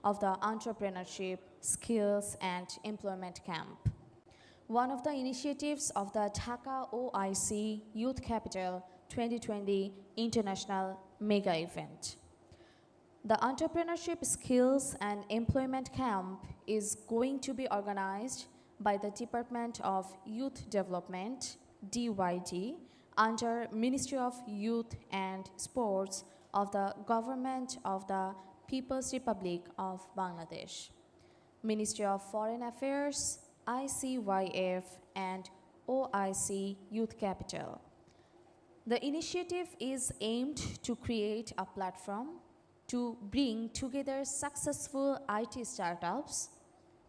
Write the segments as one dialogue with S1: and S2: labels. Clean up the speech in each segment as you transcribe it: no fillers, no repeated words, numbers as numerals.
S1: of the Entrepreneurship, Skills and Employment Camp. One of the initiatives of the Dhaka-OIC Youth Capital 2020 International Mega Event. The Entrepreneurship, Skills and Employment Camp is going to be organized by the Department of Youth Development, DYD, under Ministry of Youth and Sports of the Government of the People's Republic of Bangladesh, Ministry of Foreign Affairs, ICYF and OIC Youth Capital. The initiative is aimed to create a platform to bring together successful IT startups,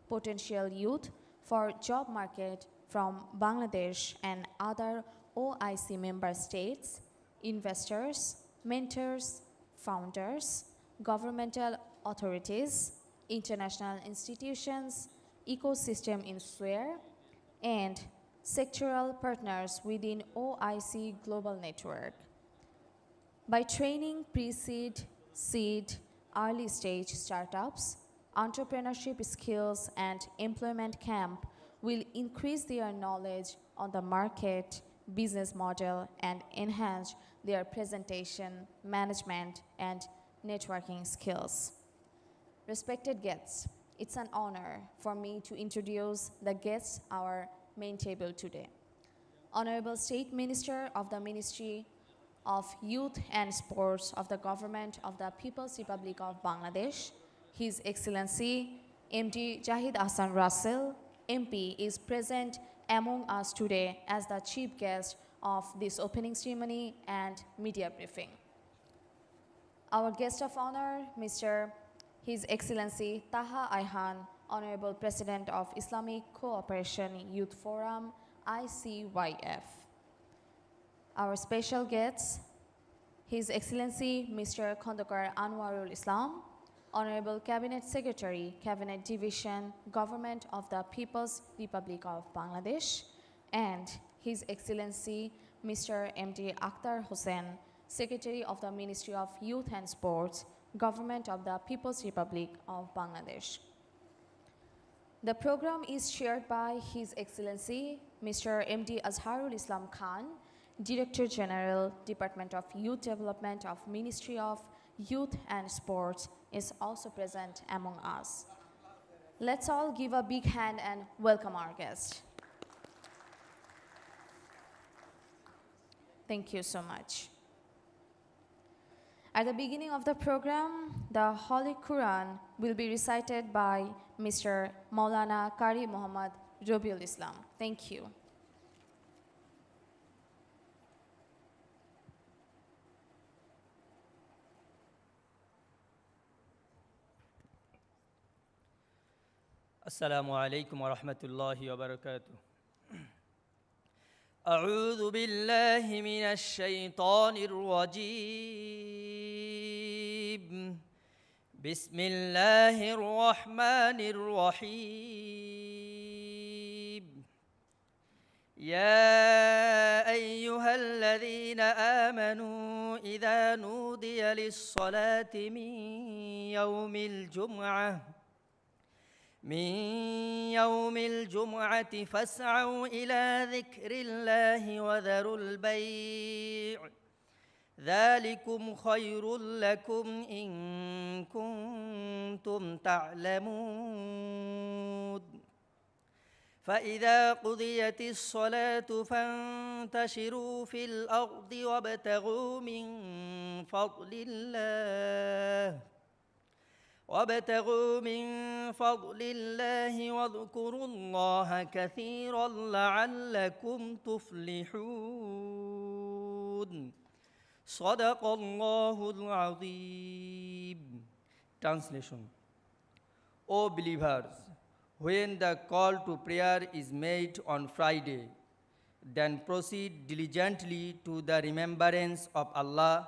S1: potential youth for job market from Bangladesh and other OIC member states, investors, mentors, founders, governmental authorities, international institutions, ecosystem in sphere, and sectoral partners within OIC Global Network. By training pre-seed, seed, early stage startups, entrepreneurship skills and employment camp will increase their knowledge on the market, business model, and enhance their presentation, management, and networking skills. Respected guests, it's an honor for me to introduce the guests our main table today. Honorable State Minister of the Ministry of Youth and Sports of the Government of the People's Republic of Bangladesh, His Excellency MD Jahid Ahsan Russell, MP, is present among us today as the chief guest of this opening ceremony and media briefing. Our guest of honor, His Excellency Taha Ayhan, Honorable President of Islamic Cooperation Youth Forum, ICYF. Our special guests, His Excellency Mr. Khondokar Anwarul Islam, Honorable Cabinet Secretary, Cabinet Division, Government of the People's Republic of Bangladesh, and His Excellency Mr. MD Akhtar Hossain, Secretary of the Ministry of Youth and Sports, Government of the People's Republic of Bangladesh. The program is chaired by His Excellency Mr. MD Azharul Islam Khan, Director General, Department of Youth Development of Ministry of Youth and Sports, is also present among us. Let's all give a big hand and welcome our guest. Thank you so much. At the beginning of the program, the Holy Quran will be recited by Mr. Maulana Qari Muhammad Rabiul Islam. Thank you.
S2: السلام عليكم ورحمة الله وبركاته. أعوذ بالله من الشيطان الرجيم. بسم الله الرحمن الرحيم. يا أيها الذين آمنوا إذا نودي للصلاة من يوم الجمعة فاسعوا إلى ذكر الله وذروا البيع ذلكم خير لكم إن كنتم تعلمون فإذا قضيت الصلاة فانتشروا في الأرض وابتغوا من فضل الله واذكروا الله كثيرا لعلكم تفلحون صدق الله العظيم. Translation. O believers, when the call to prayer is made on Friday, then proceed diligently to the remembrance of Allah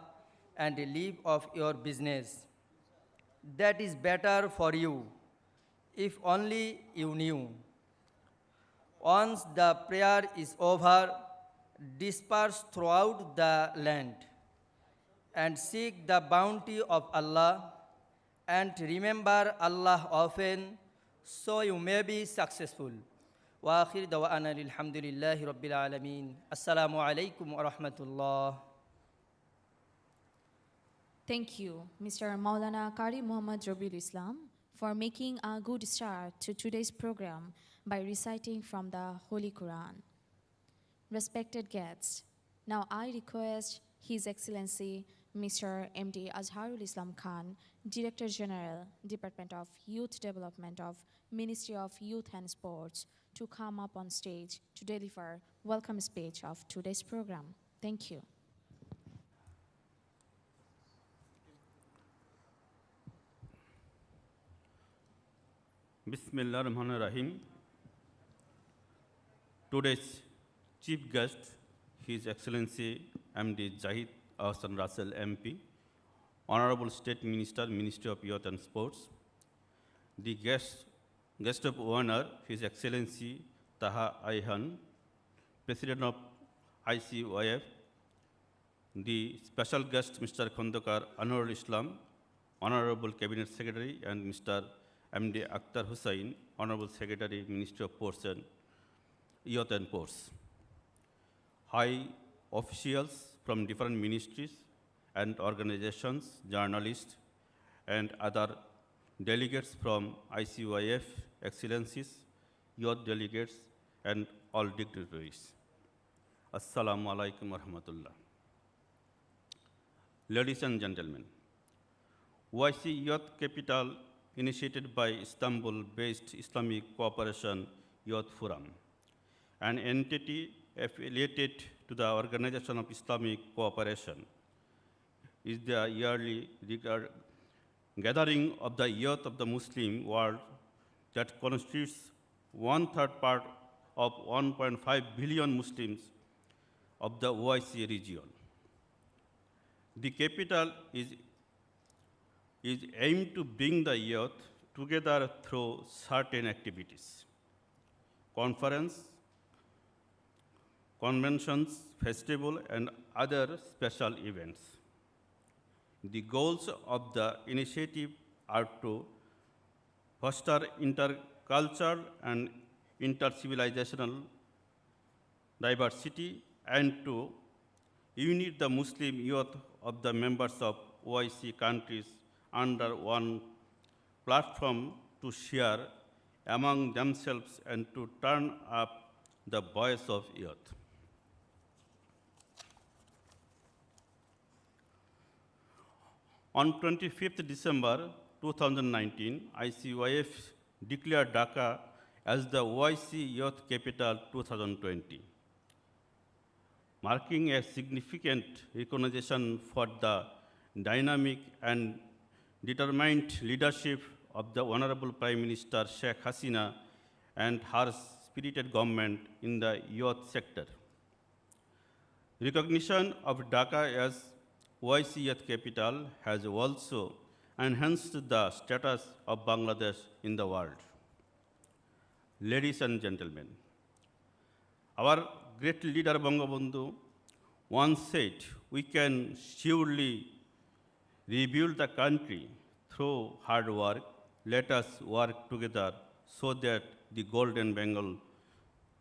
S2: and live of your business. That is better for you, if only you knew. Once the prayer is over, disperse throughout the land and seek the bounty of Allah and remember Allah often so you may be successful. وآخر دعوانا الحمد لله رب العالمين. السلام عليكم ورحمة الله.
S1: Thank you, Mr. Maulana Qari Muhammad Rabiul Islam, for making a good start to today's program by reciting from the Holy Quran. Respected guests, now I request His Excellency Mr. M.D. Azharul Islam Khan, Director General, Department of Youth Development of Ministry of Youth and Sports, to come up on stage to deliver welcome speech of today's program. Thank you.
S3: Bismillah ar-Rahman ar-Rahim. Today's chief guest, His Excellency M.D. Zahid Ahsan Russell MP, Honorable State Minister, Ministry of Youth and Sports. The guest of honor, His Excellency Taha Ayhan, President of ICYF. The special guest, Mr. Khondokar Anwarul Islam, Honorable Cabinet Secretary, and Mr. M.D. Akhtar Hussain, Honorable Secretary, Ministry of Ports and Youth and Ports. High officials from different ministries and organizations, journalists, and other delegates from ICYF, excellencies, youth delegates, and all dignitaries. Assalamu alaikum wa rahmatullah. Ladies and gentlemen, OIC Youth Capital, initiated by Istanbul-based Islamic Cooperation Youth Forum, an entity affiliated to the Organization of Islamic Cooperation, is the yearly gathering of the youth of the Muslim world that constitutes 1/3 part of 1.5 billion Muslims of the OIC region. The capital is aimed to bring the youth together through certain activities: conference, conventions, festival, and other special events. The goals of the initiative are to foster intercultural and intercivilizational diversity and to unite the Muslim youth of the members of OIC countries under one platform to share among themselves and to turn up the voice of youth. On 25th December 2019, ICYF declared Dhaka as the OIC Youth Capital 2020, marking a significant recognition for the dynamic and determined leadership of the Honorable Prime Minister Sheikh Hasina and her spirited government in the youth sector. Recognition of Dhaka as OIC Youth Capital has also enhanced the status of Bangladesh in the world. Ladies and gentlemen, our great leader Bangabandhu once said, "We can surely rebuild the country through hard work. Let us work together so that the golden Bengal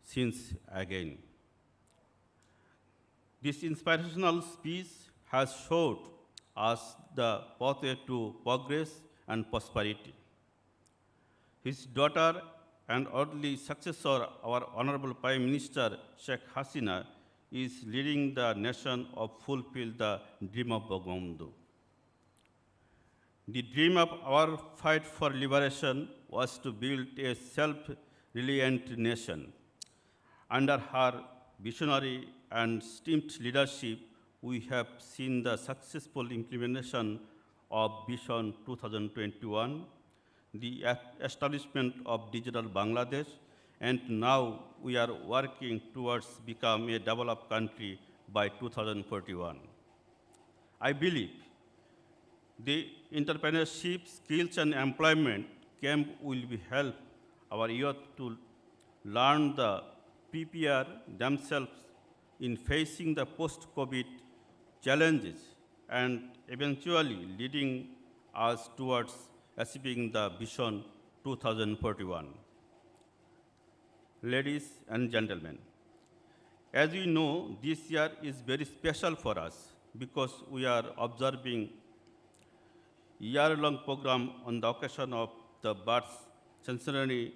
S3: shines again." This inspirational speech has showed us the pathway to progress and prosperity. His daughter and earthly successor, our Honorable Prime Minister Sheikh Hasina, is leading the nation to fulfill the dream of Bangabandhu. The dream of our fight for liberation was to build a self-reliant nation. Under her visionary and steamed leadership, we have seen the successful implementation of Vision 2021, the establishment of Digital Bangladesh, and now we are working towards become a developed country by 2041. I believe the entrepreneurship, skills, and employment camp will be help our youth to learn the prepare themselves in facing the post-COVID challenges and eventually leading us towards achieving the Vision 2041. Ladies and gentlemen, as we know, this year is very special for us because we are observing year-long program on the occasion of the birth centenary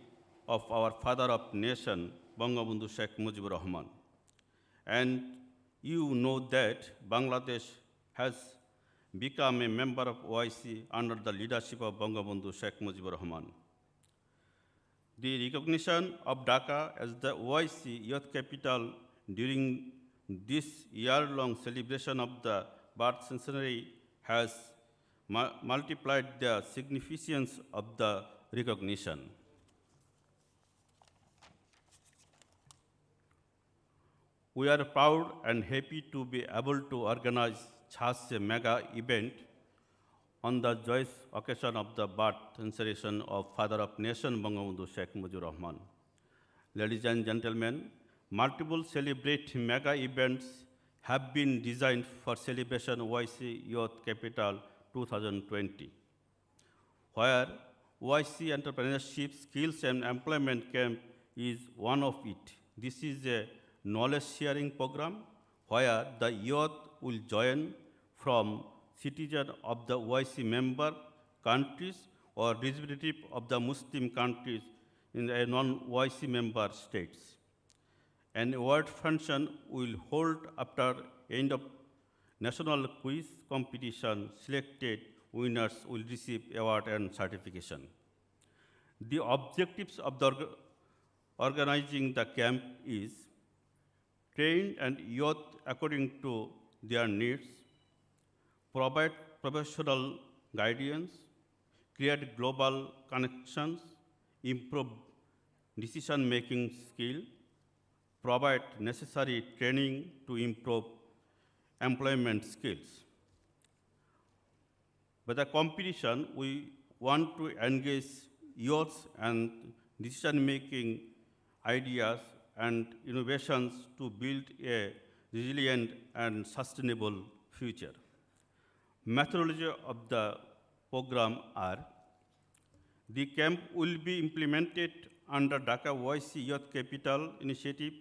S3: of our father of nation, Bangabandhu Sheikh Mujibur Rahman. And you know that Bangladesh has become a member of OIC under the leadership of Bangabandhu Sheikh Mujibur Rahman. The recognition of Dhaka as the OIC youth capital during this year-long celebration of the birth centenary has multiplied the significance of the recognition. We are proud and happy to be able to organize such a mega event on the joyous occasion of the birth and celebration of Father of Nation Bangabandhu Sheikh Mujibur Rahman. Ladies and gentlemen, multiple celebrate mega events have been designed for celebration OIC Youth Capital 2020, where OIC Entrepreneurship Skills and Employment Camp is one of it. This is a knowledge-sharing program where the youth will join from citizens of the OIC member countries or representative of the Muslim countries in the non-OIC member states. An award function will hold after end of national quiz competition. Selected winners will receive award and certification. The objectives of the organizing the camp is train and youth according to their needs, provide professional guidance, create global connections, improve decision-making skill, provide necessary training to improve employment skills. By the competition, we want to engage youth and decision-making ideas and innovations to build a resilient and sustainable future. Methodology of the program are: the camp will be implemented under Dhaka-OIC Youth Capital Initiative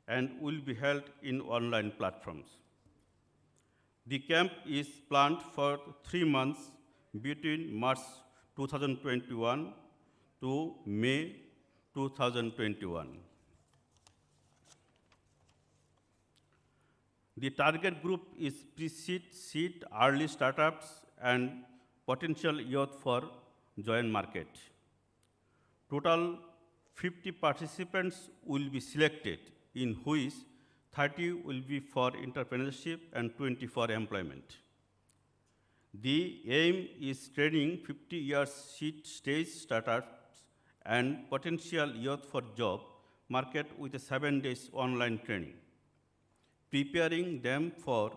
S3: and will be held in online platforms. The camp is planned for 3 months between March 2021 to May 2021. The target group is pre-seed, seed, early startups, and potential youth for joint market. Total 50 participants will be selected, in which 30 will be for entrepreneurship and 20 for employment. The aim is training 50 years seed stage startups and potential youth for job market with a 7 days online training, preparing them for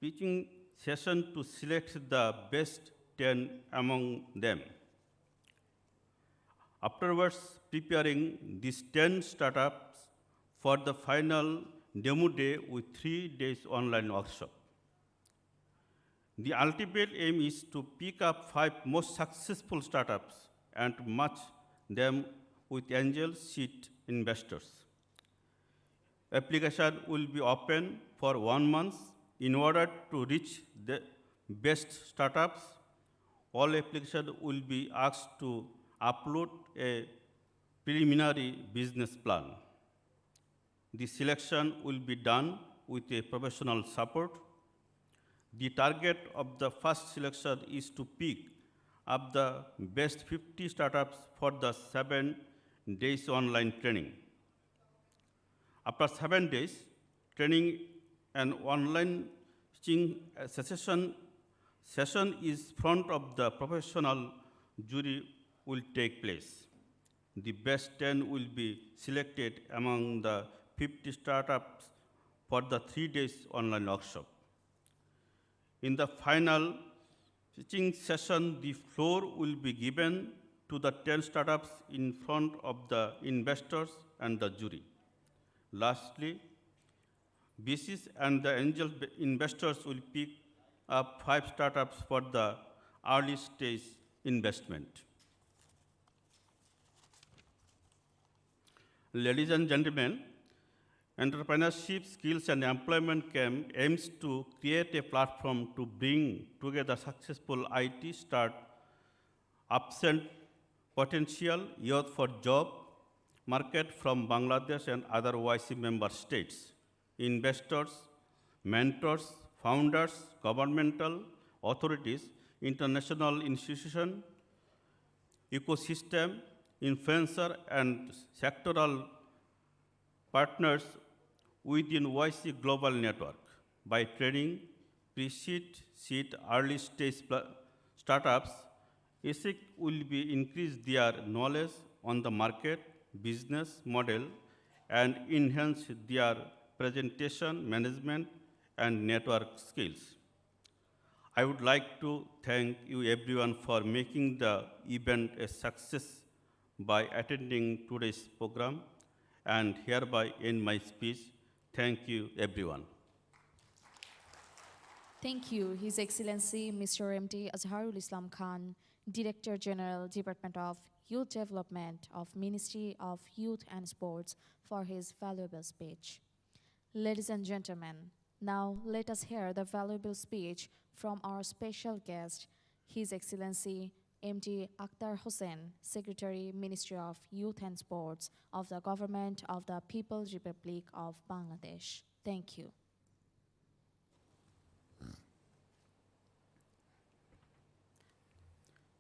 S3: pitching session to select the best 10 among them. Afterwards, preparing these 10 startups for the final demo day with 3 days online workshop. The ultimate aim is to pick up 5 most successful startups and match them with angel seed investors. Application will be open for 1 month. In order to reach the best startups, all applications will be asked to upload a preliminary business plan. The selection will be done with a professional support. The target of the first selection is to pick up the best 50 startups for the 7 days online training. After 7 days, training and online session is front of the professional jury will take place. The best 10 will be selected among the 50 startups for the 3 days online workshop. In the final pitching session, the floor will be given to the 10 startups in front of the investors and the jury. Lastly, VCs and the angel investors will pick up 5 startups for the early stage investment. Ladies and gentlemen, Entrepreneurship Skills and Employment Camp aims to create a platform to bring together successful IT startups and potential youth for job market from Bangladesh and other OIC member states, investors, mentors, founders, governmental authorities, international institutions, ecosystem, influencer, and sectoral partners within OIC Global Network. By training pre-seed, seed, early-stage startups, ISIC will be increase their knowledge on the market, business model, and enhance their presentation, management, and network skills. I would like to thank you everyone for making the event a success by attending today's program, and hereby end my speech. Thank you, everyone.
S1: Thank you, His Excellency Mr. M.D. Azharul Islam Khan, Director General, Department of Youth Development of Ministry of Youth and Sports, for his valuable speech. Ladies and gentlemen, now let us hear the valuable speech from our special guest, His Excellency M.D. Akhtar Hussain, Secretary, Ministry of Youth and Sports of the Government of the People's Republic of Bangladesh. Thank you.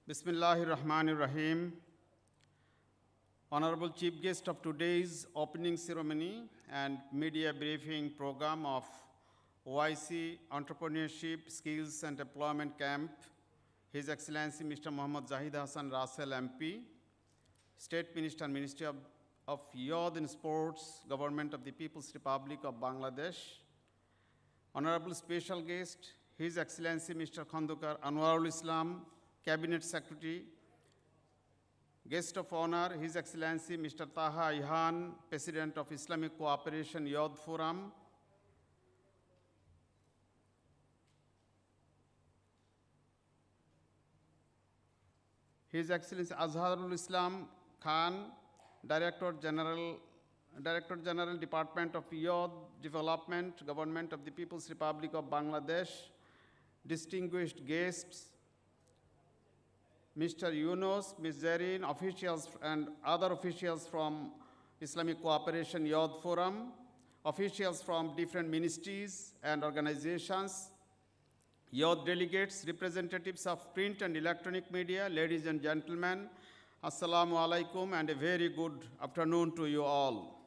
S4: Bismillahirrahmanirrahim. Honorable Chief Guest of today's opening ceremony and media briefing program of OIC Entrepreneurship, Skills and Employment Camp, His Excellency Mr. Muhammad Zahid Hassan Russell MP, State Minister, Ministry of Youth and Sports, Government of the People's Republic of Bangladesh, Honorable Special Guest, His Excellency Mr. Khandukar Anwarul Islam, Cabinet Secretary, Guest of Honor, His Excellency Mr. Taha Ihan, President of Islamic Cooperation Youth Forum, His Excellency Azharul Islam Khan, Director General, Department of Youth Development, Government of the People's Republic of Bangladesh, distinguished guests, Mr. Yunus, Ms. Zareen, officials and other officials from Islamic Cooperation Youth Forum, officials from different ministries and organizations, youth delegates, representatives of print and electronic media, ladies and gentlemen, Assalamu alaikum and a very good afternoon to you all.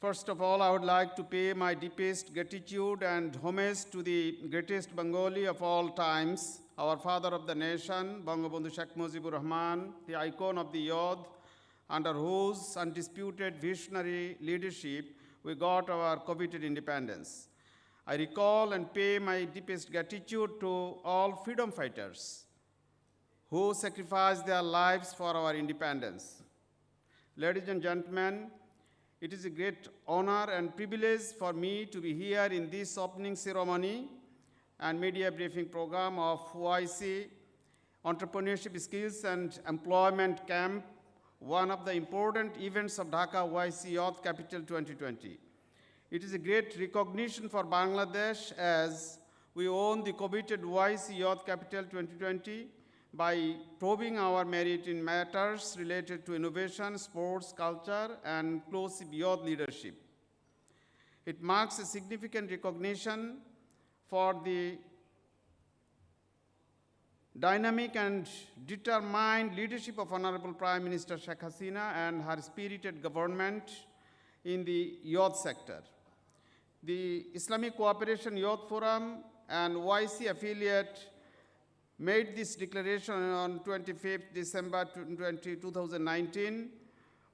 S4: First of all, I would like to pay my deepest gratitude and homage to the greatest Bengali of all times, our father of the nation, Bangabandhu Sheikh Mujibur Rahman, the icon of the youth, under whose undisputed visionary leadership we got our coveted independence. I recall and pay my deepest gratitude to all freedom fighters who sacrificed their lives for our independence. Ladies and gentlemen, it is a great honor and privilege for me to be here in this opening ceremony and media briefing program of OIC Entrepreneurship Skills and Employment Camp, one of the important events of Dhaka-OIC Youth Capital 2020. It is a great recognition for Bangladesh as we own the coveted OIC Youth Capital 2020 by proving our merit in matters related to innovation, sports, culture, and inclusive youth leadership. It marks a significant recognition for the dynamic and determined leadership of Honorable Prime Minister Sheikh Hasina and her spirited government in the youth sector. The Islamic Cooperation Youth Forum and OIC affiliate made this declaration on 25th December 2019.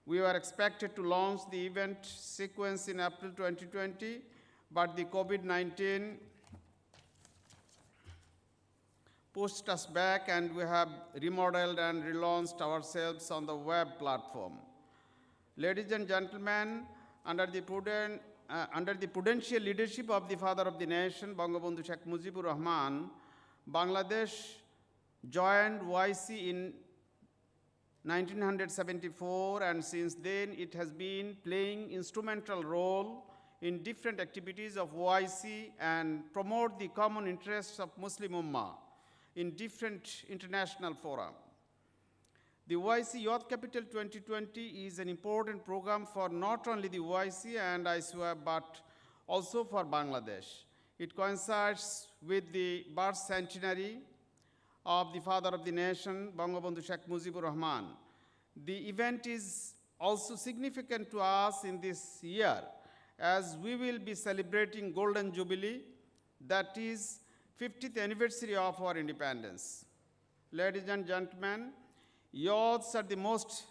S4: We were expected to launch the event sequence in April 2020, but the COVID-19 pushed us back and we have remodeled and relaunched ourselves on the web platform. Ladies and gentlemen, under the prudential leadership of the father of the nation, Bangabandhu Sheikh Mujibur Rahman, Bangladesh joined OIC in 1974, and since then it has been playing instrumental role in different activities of OIC and promote the common interests of Muslim Ummah in different international fora. The OIC Youth Capital 2020 is an important program for not only the OIC and ISWA, but also for Bangladesh. It coincides with the birth centenary of the father of the nation, Bangabandhu Sheikh Mujibur Rahman. The event is also significant to us in this year, as we will be celebrating Golden Jubilee, that is 50th anniversary of our independence. Ladies and gentlemen, youths are the most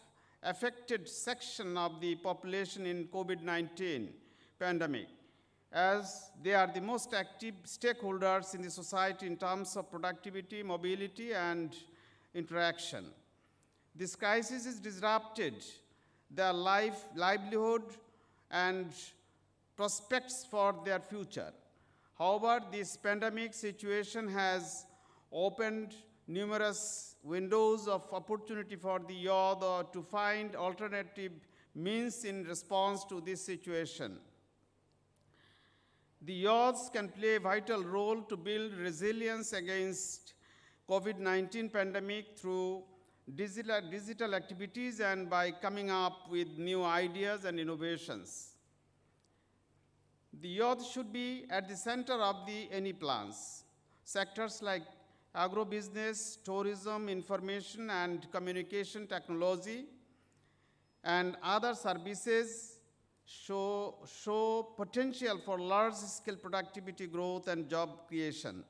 S4: affected section of the population in COVID-19 pandemic, as they are the most active stakeholders in the society in terms of productivity, mobility, and interaction. This crisis has disrupted their livelihood and prospects for their future. However, this pandemic situation has opened numerous windows of opportunity for the youth to find alternative means in response to this situation. The youths can play a vital role to build resilience against COVID-19 pandemic through digital activities and by coming up with new ideas and innovations. The youth should be at the center of any plans. Sectors like agro-business, tourism, information and communication technology, and other services show potential for large-scale productivity growth and job creation.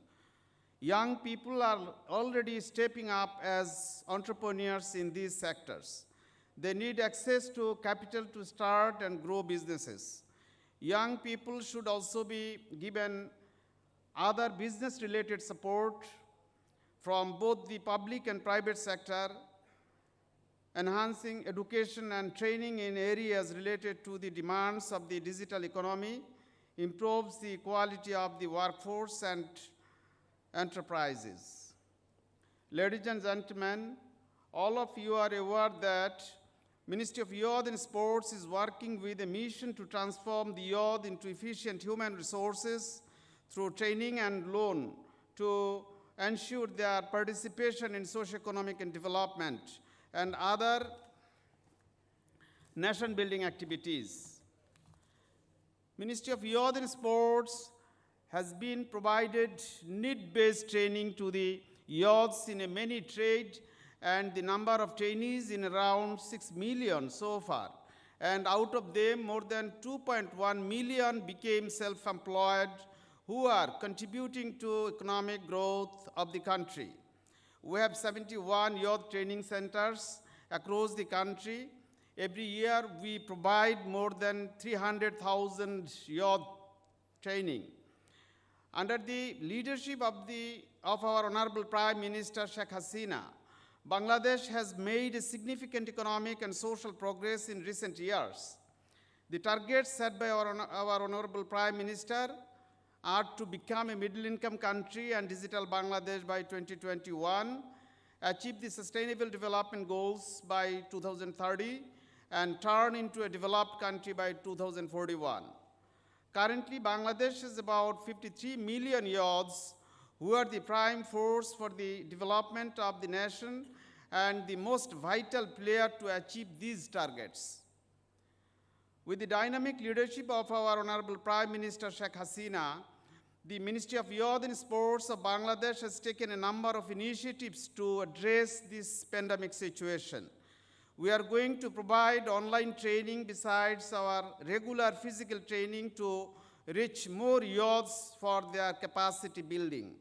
S4: Young people are already stepping up as entrepreneurs in these sectors. They need access to capital to start and grow businesses. Young people should also be given other business-related support from both the public and private sector. Enhancing education and training in areas related to the demands of the digital economy improves the quality of the workforce and enterprises. Ladies and gentlemen, all of you are aware that Ministry of Youth and Sports is working with a mission to transform the youth into efficient human resources through training and loan to ensure their participation in socio-economic and development and other nation-building activities. Ministry of Youth and Sports has been provided need-based training to the youths in many trades, and the number of trainees in around 6 million so far. And out of them, more than 2.1 million became self-employed, who are contributing to economic growth of the country. We have 71 youth training centers across the country. Every year, we provide more than 300,000 youth training. Under the leadership of our Honorable Prime Minister Sheikh Hasina, Bangladesh has made a significant economic and social progress in recent years. The targets set by our Honorable Prime Minister are to become a middle-income country and digital Bangladesh by 2021, achieve the Sustainable Development Goals by 2030, and turn into a developed country by 2041. Currently, Bangladesh has about 53 million youths who are the prime force for the development of the nation and the most vital player to achieve these targets. With the dynamic leadership of our Honorable Prime Minister Sheikh Hasina, the Ministry of Youth and Sports of Bangladesh has taken a number of initiatives to address this pandemic situation. We are going to provide online training besides our regular physical training to reach more youths for their capacity building,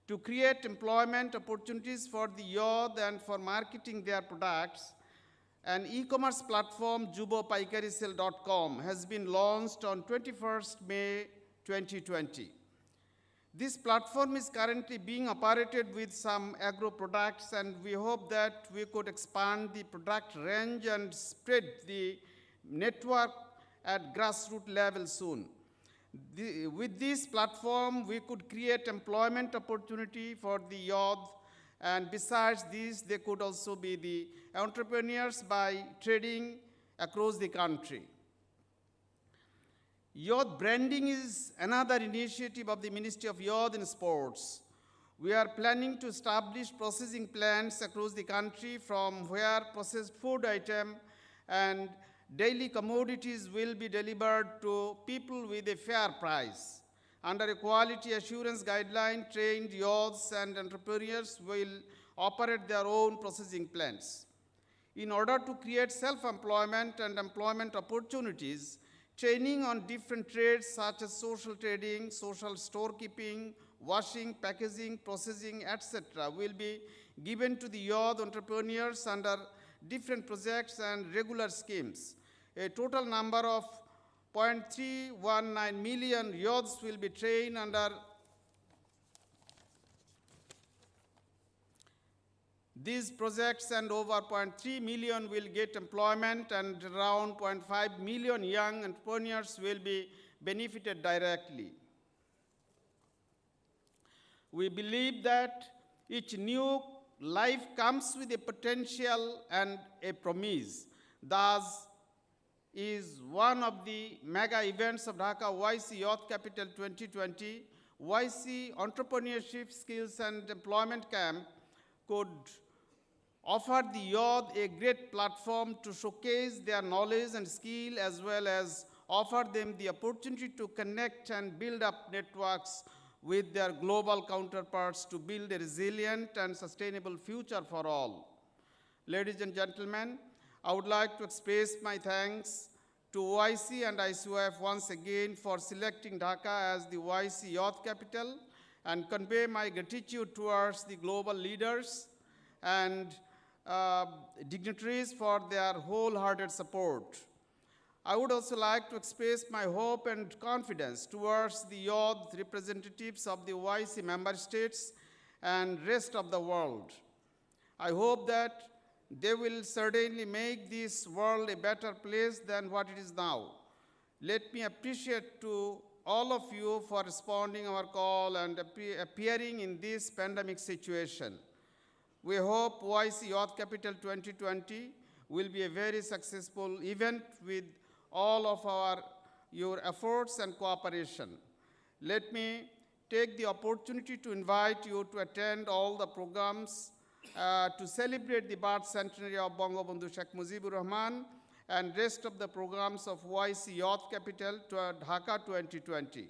S4: to create employment opportunities for the youth and for marketing their products. An e-commerce platform, jubopaikarisale.com, has been launched on 21st May 2020. This platform is currently being operated with some agro products, and we hope that we could expand the product range and spread the network at grassroots level soon. With this platform, we could create employment opportunity for the youth And besides these, they could also be the entrepreneurs by trading across the country. Youth branding is another initiative of the Ministry of Youth and Sports. We are planning to establish processing plants across the country from where processed food items and daily commodities will be delivered to people with a fair price. Under a quality assurance guideline, trained youths and entrepreneurs will operate their own processing plants. In order to create self-employment and employment opportunities, training on different trades such as social trading, social storekeeping, washing, packaging, processing, etc. will be given to the youth entrepreneurs under different projects and regular schemes. A total number of 0.319 million youths will be trained under these projects, and over 0.3 million will get employment, and around 0.5 million young entrepreneurs will be benefited directly. We believe that each new life comes with a potential and a promise. Thus, is one of the mega events of Dhaka-OIC Youth Capital 2020. OIC Entrepreneurship Skills and Employment Camp could offer the youth a great platform to showcase their knowledge and skill, as well as offer them the opportunity to connect and build up networks with their global counterparts to build a resilient and sustainable future for all. Ladies and gentlemen, I would like to express my thanks to OIC and ICOF once again for selecting Dhaka as the OIC Youth Capital, and convey my gratitude towards the global leaders and dignitaries for their wholehearted support. I would also like to express my hope and confidence towards the youth representatives of the OIC member states and rest of the world. I hope that they will certainly make this world a better place than what it is now. Let me appreciate to all of you for responding our call and appearing in this pandemic situation. We hope OIC Youth Capital 2020 will be a very successful event with all of your efforts and cooperation. Let me take the opportunity to invite you to attend all the programs to celebrate the birth centenary of Bangabandhu Sheikh Mujibur Rahman and rest of the programs of OIC Youth Capital to Dhaka 2020.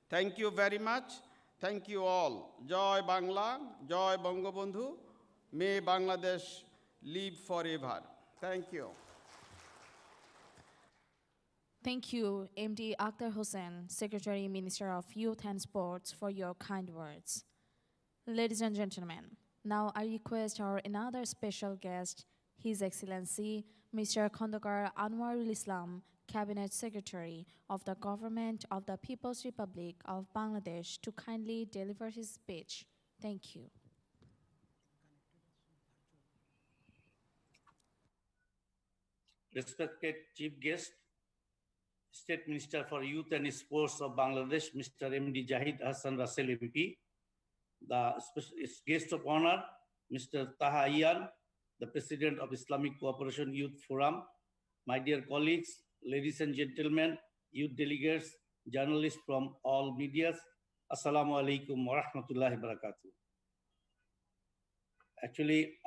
S4: Thank you very much. Thank you all. Joy Bangla, Joy Bangabandhu. May Bangladesh live forever. Thank you.
S1: Thank you, MD Akhtar Hussain, Secretary, Minister of Youth and Sports, for your kind words. Ladies and gentlemen, now I request our another special guest, His Excellency, Mr. Khandakar Anwarul Islam, Cabinet Secretary of the Government of the People's Republic of Bangladesh, to kindly deliver his speech. Thank you.
S5: Respected Chief Guest, State Minister for Youth and Sports of Bangladesh, Mr. MD Jahid Hassan Russell MP, the guest of honor, Mr. Taha Iyan, the President of Islamic Cooperation Youth Forum, my dear colleagues, ladies and gentlemen, youth delegates, journalists from all medias, Assalamu alaikum wa rahmatullahi wa barakatuh. Actually,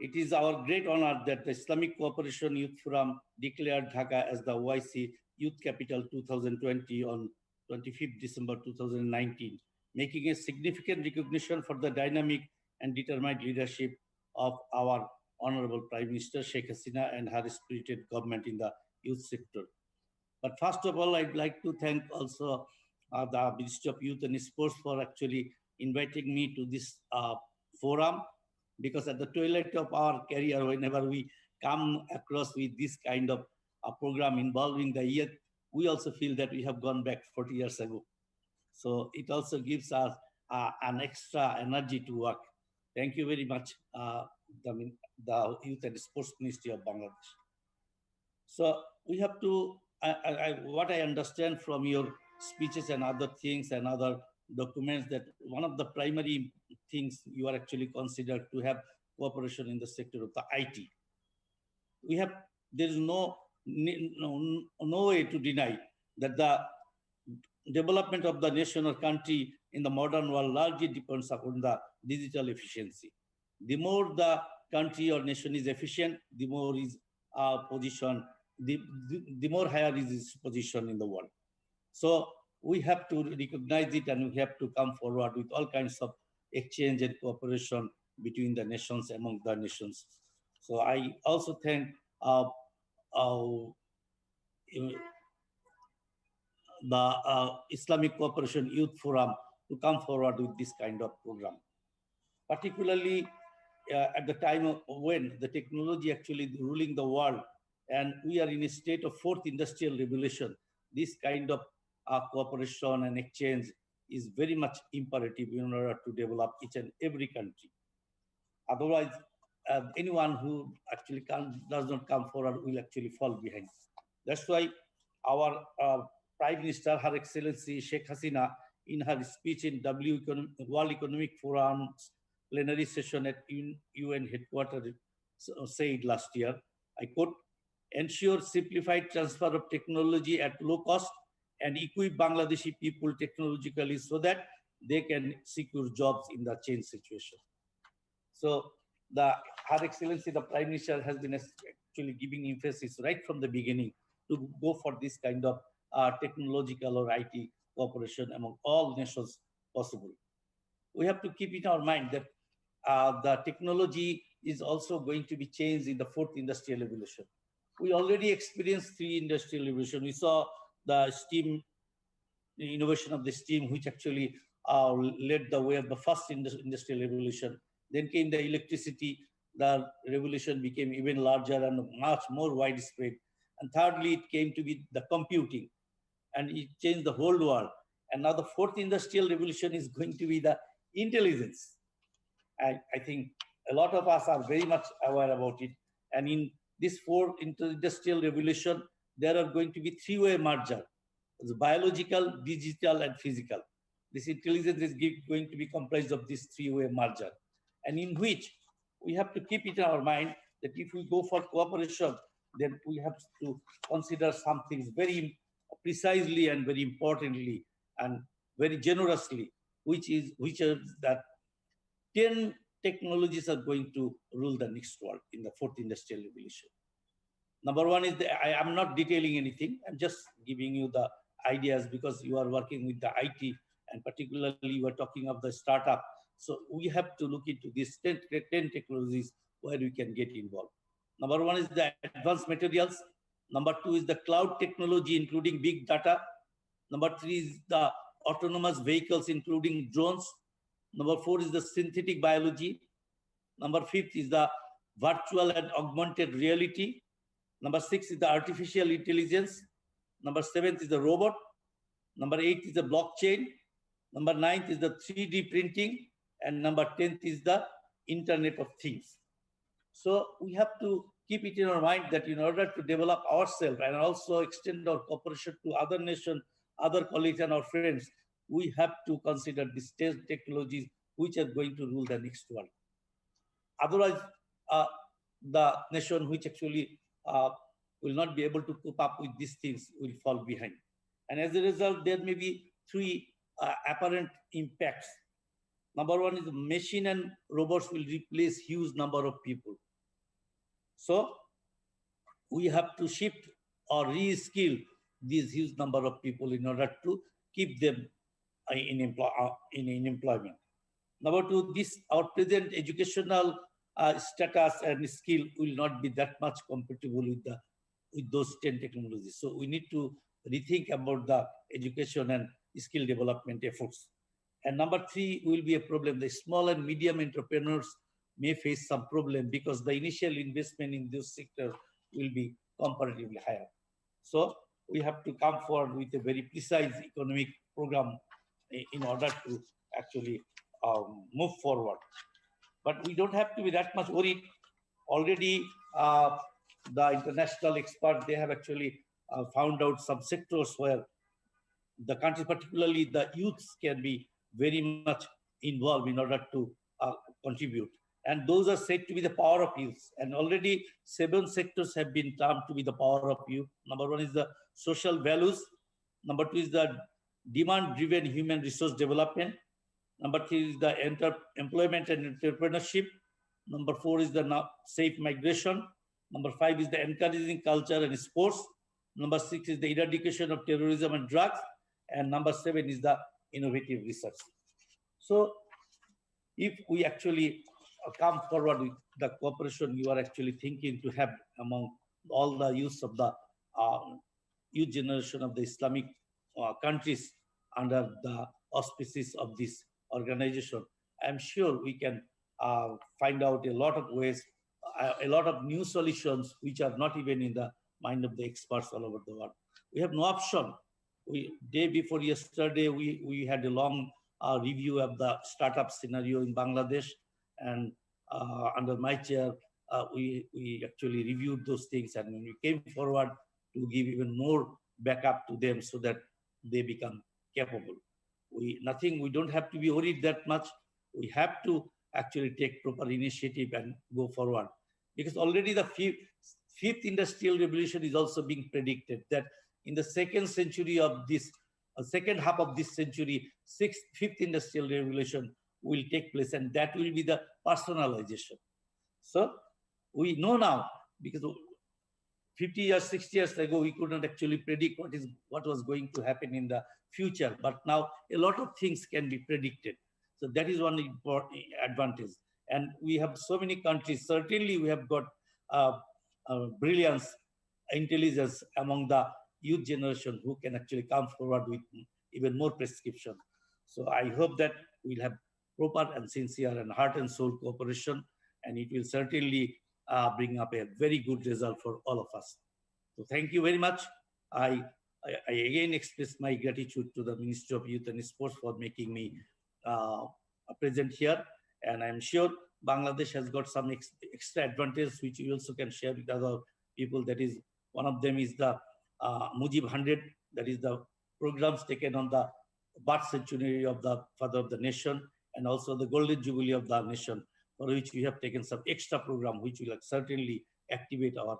S5: it is our great honor that the Islamic Cooperation Youth Forum declared Dhaka as the OIC Youth Capital 2020 on 25th December 2019, making a significant recognition for the dynamic and determined leadership of our Honorable Prime Minister Sheikh Hasina and her spirited government in the youth sector. But first of all, I'd like to thank also the Ministry of Youth and Sports for actually inviting me to this forum, because at the twilight of our career, whenever we come across with this kind of a program involving the youth, we also feel that we have gone back 40 years ago. So it also gives us an extra energy to work. Thank you very much, the Youth and Sports Ministry of Bangladesh. So we have to, what I understand from your speeches and other things and other documents that one of the primary things you are actually considered to have cooperation in the sector of the IT. We have, there is no way to deny that the development of the nation or country in the modern world largely depends upon the digital efficiency. The more the country or nation is efficient, the more is position, the more higher is its position in the world. So we have to recognize it, and we have to come forward with all kinds of exchange and cooperation between the nations, among the nations. So I also thank the Islamic Cooperation Youth Forum to come forward with this kind of program, particularly at the time when the technology actually ruling the world, and we are in a state of fourth industrial revolution. This kind of cooperation and exchange is very much imperative in order to develop each and every country. Otherwise, anyone who actually does not come forward will actually fall behind. That's why our Prime Minister, Her Excellency Sheikh Hasina, in her speech in World Economic Forum's plenary session at UN headquarters, said last year, I quote, "Ensure simplified transfer of technology at low cost and equip Bangladeshi people technologically so that they can secure jobs in the change situation." So Her Excellency, the Prime Minister, has been actually giving emphasis right from the beginning to go for this kind of technological or IT cooperation among all nations possible. We have to keep in our mind that the technology is also going to be changed in the fourth industrial revolution. We already experienced three industrial revolution. We saw the steam, the innovation of the steam, which actually led the way of the first industrial revolution. Then came the electricity. The revolution became even larger and much more widespread. And thirdly, it came to be the computing, and it changed the whole world. And now the fourth industrial revolution is going to be the intelligence. I think a lot of us are very much aware about it. And in this fourth industrial revolution, there are going to be three-way merger: the biological, digital, and physical. This intelligence is going to be comprised of this three-way merger, and in which we have to keep it in our mind that if we go for cooperation, then we have to consider some things very precisely and very importantly and very generously, which are that 10 technologies are going to rule the next world in the fourth industrial revolution. Number one is I am not detailing anything. I'm just giving you the ideas because you are working with the IT, and particularly you are talking of the startup. So we have to look into these 10 technologies where we can get involved. Number one is the advanced materials. Number two is the cloud technology, including big data. Number three is the autonomous vehicles, including drones. Number four is the synthetic biology. Number fifth is the virtual and augmented reality. Number six is the artificial intelligence. Number seventh is the robot. Number eight is the blockchain. Number ninth is the 3D printing. And number 10th is the Internet of Things. So we have to keep it in our mind that in order to develop ourselves and also extend our cooperation to other nations, other colleagues and our friends, we have to consider these technologies which are going to rule the next world. Otherwise, the nation which actually will not be able to cope up with these things will fall behind. And as a result, there may be three apparent impacts. Number one is the machine and robots will replace huge number of people. So we have to shift or reskill these huge number of people in order to keep them in employment. Number two, our present educational status and skill will not be that much compatible with those 10 technologies. So we need to rethink about the education and skill development efforts. And number three will be a problem. The small and medium entrepreneurs may face some problem because the initial investment in this sector will be comparatively higher. So we have to come forward with a very precise economic program in order to actually move forward. But we don't have to be that much worried. Already the international experts, they have actually found out some sectors where the country, particularly the youths, can be very much involved in order to contribute. And those are said to be the power of youth. And already 7 sectors have been termed to be the power of youth. Number 1 is the social values. Number 2 is the demand-driven human resource development. Number 3 is the employment and entrepreneurship. Number 4 is the safe migration. Number 5 is the encouraging culture and sports. Number 6 is the eradication of terrorism and drugs. And number 7 is the innovative research. So if we actually come forward with the cooperation you are actually thinking to have among all the youth of the youth generation of the Islamic countries under the auspices of this organization, I'm sure we can find out a lot of ways, a lot of new solutions which are not even in the mind of the experts all over the world. We have no option. Day before yesterday, we had a long review of the startup scenario in Bangladesh, and under my chair, we actually reviewed those things, and we came forward to give even more backup to them so that they become capable. We don't have to be worried that much. We have to actually take proper initiative and go forward, because already the fifth industrial revolution is also being predicted that in the second half of this century, fifth industrial revolution will take place, and that will be the personalization. So we know now, because 50 years, 60 years ago, we could not actually predict what was going to happen in the future. But now a lot of things can be predicted. So that is one important advantage. And we have so many countries. Certainly, we have got brilliance, intelligence among the youth generation who can actually come forward with even more prescription. So I hope that we'll have proper and sincere and heart and soul cooperation, and it will certainly bring up a very good result for all of us. So thank you very much. I again express my gratitude to the Ministry of Youth and Sports for making me present here. And I'm sure Bangladesh has got some extra advantage which you also can share with other people. That is, one of them is the Mujib 100, that is the programs taken on the birth centenary of the father of the nation, and also the golden jubilee of the nation, for which we have taken some extra program which will certainly activate our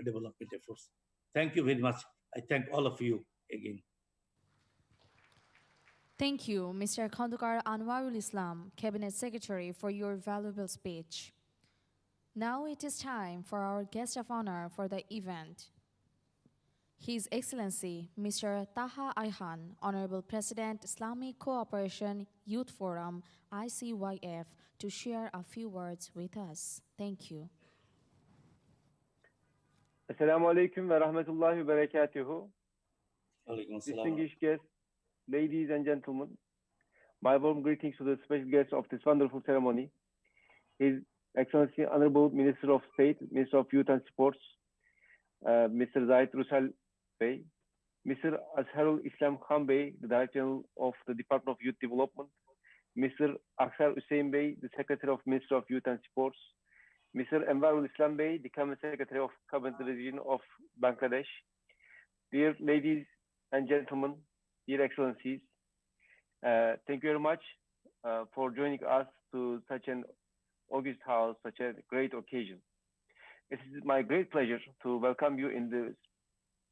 S5: development efforts. Thank you very much. I thank all of you again.
S1: Thank you, Mr. Khandukar Anwarul Islam, Cabinet Secretary, for your valuable speech. Now it is time for our guest of honor for the event, His Excellency Mr. Taha Ayhan, Honorable President, Islamic Cooperation Youth Forum, ICYF, to share a few words with us. Thank you.
S6: Assalamu alaikum wa rahmatullahi wa barakatuhu. Distinguished guests, ladies and gentlemen, my warm greetings to the special guests of this wonderful ceremony, His Excellency Honorable Minister of State, Minister of Youth and Sports, Mr. Zahid Rusal Bey, Mr. Azharul Islam Khan Bey, the Director of the Department of Youth Development, Mr. Aksar Hussein Bey, the Secretary of Ministry of Youth and Sports, Mr. Envarul Islam Bey, the Cabinet Secretary of Cabinet Division of Bangladesh. Dear ladies and gentlemen, dear excellencies, thank you very much for joining us to such an august house, such a great occasion. It is my great pleasure to welcome you in the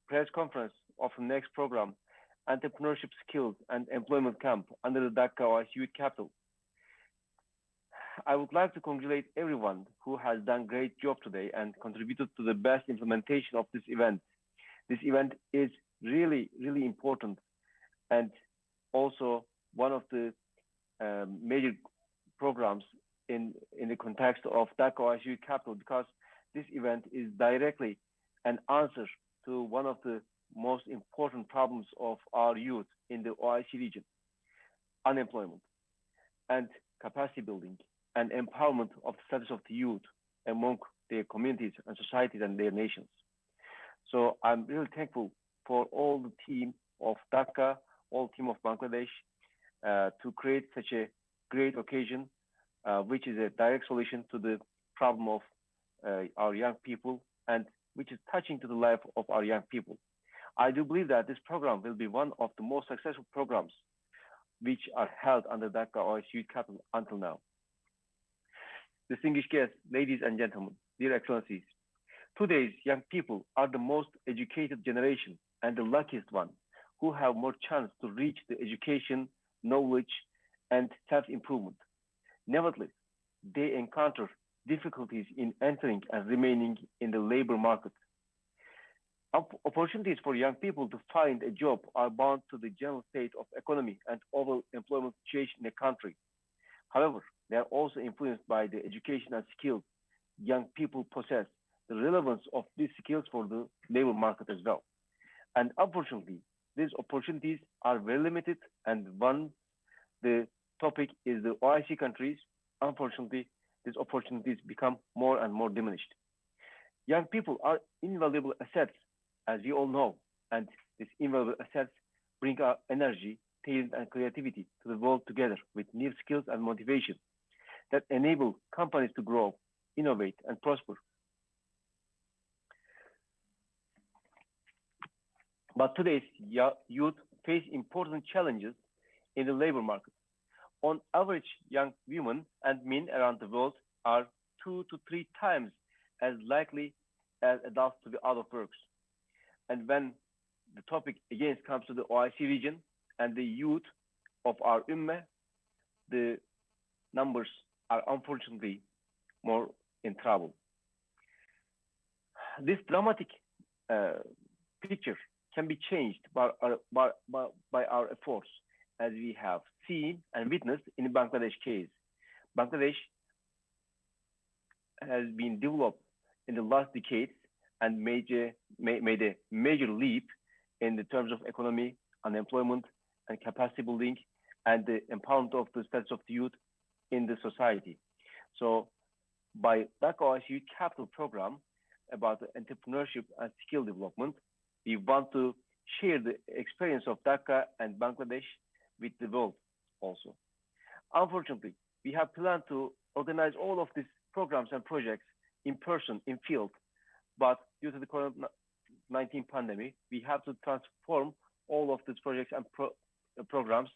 S6: press conference of the next program, Entrepreneurship Skills and Employment Camp under the Dhaka-OIC Youth Capital. I would like to congratulate everyone who has done great job today and contributed to the best implementation of this event. This event is really, really important, and also one of the major programs in the context of Dhaka-OIC Youth Capital, because this event is directly an answer to one of the most important problems of our youth in the OIC region: unemployment, and capacity building and empowerment of the status of the youth among their communities and societies and their nations. So I'm really thankful for all the team of Dhaka, all team of Bangladesh, to create such a great occasion, which is a direct solution to the problem of our young people, and which is touching to the life of our young people. I do believe that this program will be one of the most successful programs which are held under Dhaka-OIC Youth Capital until now. Distinguished guests, ladies and gentlemen, dear excellencies, today's young people are the most educated generation and the luckiest one who have more chance to reach the education, knowledge, and self-improvement. Nevertheless, they encounter difficulties in entering and remaining in the labor market. Opportunities for young people to find a job are bound to the general state of economy and overall employment situation in the country. However, they are also influenced by the education and skills young people possess, the relevance of these skills for the labor market as well. And unfortunately, these opportunities are very limited, and one the topic is the OIC countries. Unfortunately, these opportunities become more and more diminished. Young people are invaluable assets, as we all know, and these invaluable assets bring our energy, talent, and creativity to the world together with new skills and motivation that enable companies to grow, innovate, and prosper. But today's youth face important challenges in the labor market. On average, young women and men around the world are 2 to 3 times as likely as adults to be out of work. And when the topic again comes to the OIC region and the youth of our Ummah, the numbers are unfortunately more in trouble. This dramatic picture can be changed by our efforts, as we have seen and witnessed in the Bangladesh case. Bangladesh has been developed in the last decades and made a major leap in the terms of economy, unemployment, and capacity building, and the empowerment of the status of the youth in the society. So by Dhaka-OIC Youth Capital Program about the entrepreneurship and skill development, we want to share the experience of Dhaka and Bangladesh with the world also. Unfortunately, we have planned to organize all of these programs and projects in person, in field, but due to the COVID-19 pandemic, we have to transform all of these projects and programs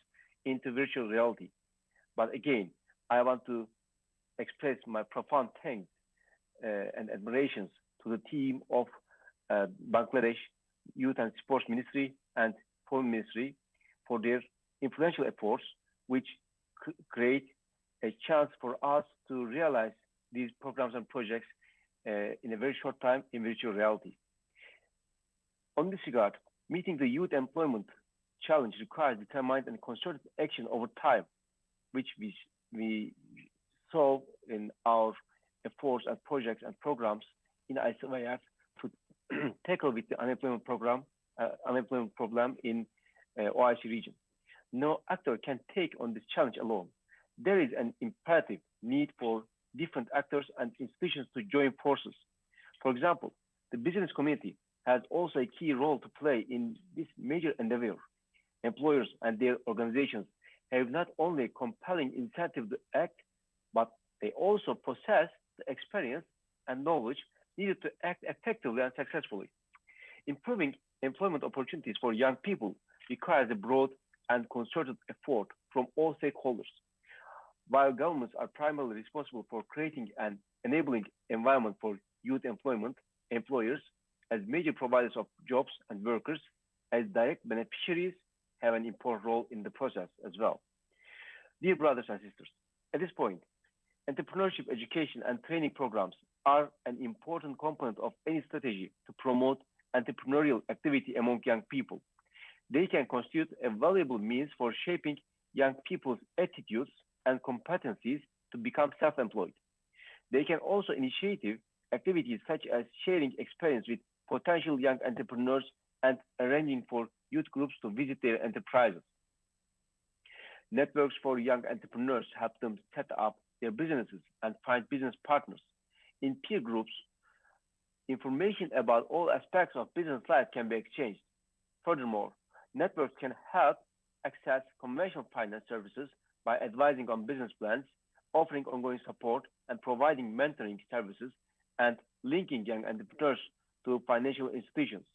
S6: into virtual reality. But again, I want to express my profound thanks and admirations to the team of Bangladesh Youth and Sports Ministry and Foreign Ministry for their influential efforts, which create a chance for us to realize these programs and projects in a very short time in virtual reality. On this regard, meeting the youth employment challenge requires determined and concerted action over time, which we saw in our efforts and projects and programs in ISWF to tackle with the unemployment problem in OIC region. No actor can take on this challenge alone. There is an imperative need for different actors and institutions to join forces. For example, the business community has also a key role to play in this major endeavor. Employers and their organizations have not only a compelling incentive to act, but they also possess the experience and knowledge needed to act effectively and successfully. Improving employment opportunities for young people requires a broad and concerted effort from all stakeholders. While governments are primarily responsible for creating an enabling environment for youth employment, employers, as major providers of jobs and workers, as direct beneficiaries, have an important role in the process as well. Dear brothers and sisters, at this point, entrepreneurship education and training programs are an important component of any strategy to promote entrepreneurial activity among young people. They can constitute a valuable means for shaping young people's attitudes and competencies to become self-employed. They can also initiate activities such as sharing experience with potential young entrepreneurs and arranging for youth groups to visit their enterprises. Networks for young entrepreneurs help them set up their businesses and find business partners. In peer groups, information about all aspects of business life can be exchanged. Furthermore, networks can help access conventional finance services by advising on business plans, offering ongoing support, and providing mentoring services, and linking young entrepreneurs to financial institutions.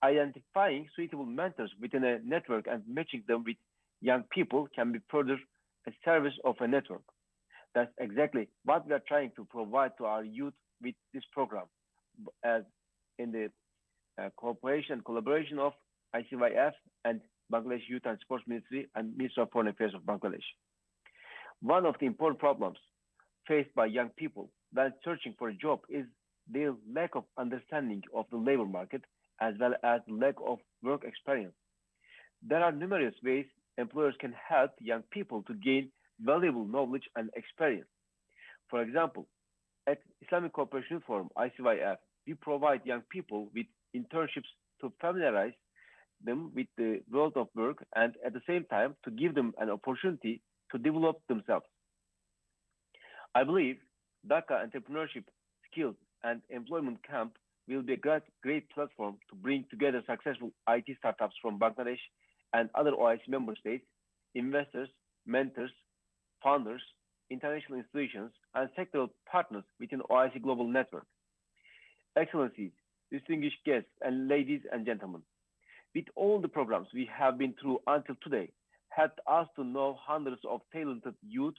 S6: identifying suitable mentors within a network and matching them with young people can be further a service of a network. That's exactly what we are trying to provide to our youth with this program, as in the collaboration of ICYF and Bangladesh Youth and Sports Ministry and Ministry of Foreign Affairs of Bangladesh. One of the important problems faced by young people when searching for a job is their lack of understanding of the labor market as well as lack of work experience. There are numerous ways employers can help young people to gain valuable knowledge and experience. For example, at Islamic Cooperation Forum, ICYF, we provide young people with internships to familiarize them with the world of work and at the same time to give them an opportunity to develop themselves. I believe Dhaka Entrepreneurship, Skills and Employment Camp will be a great platform to bring together successful IT startups from Bangladesh and other OIC member states, investors, mentors, founders, international institutions, and sectoral partners within OIC Global Network. Excellencies, distinguished guests, and ladies and gentlemen, with all the programs we have been through until today, helped us to know hundreds of talented youth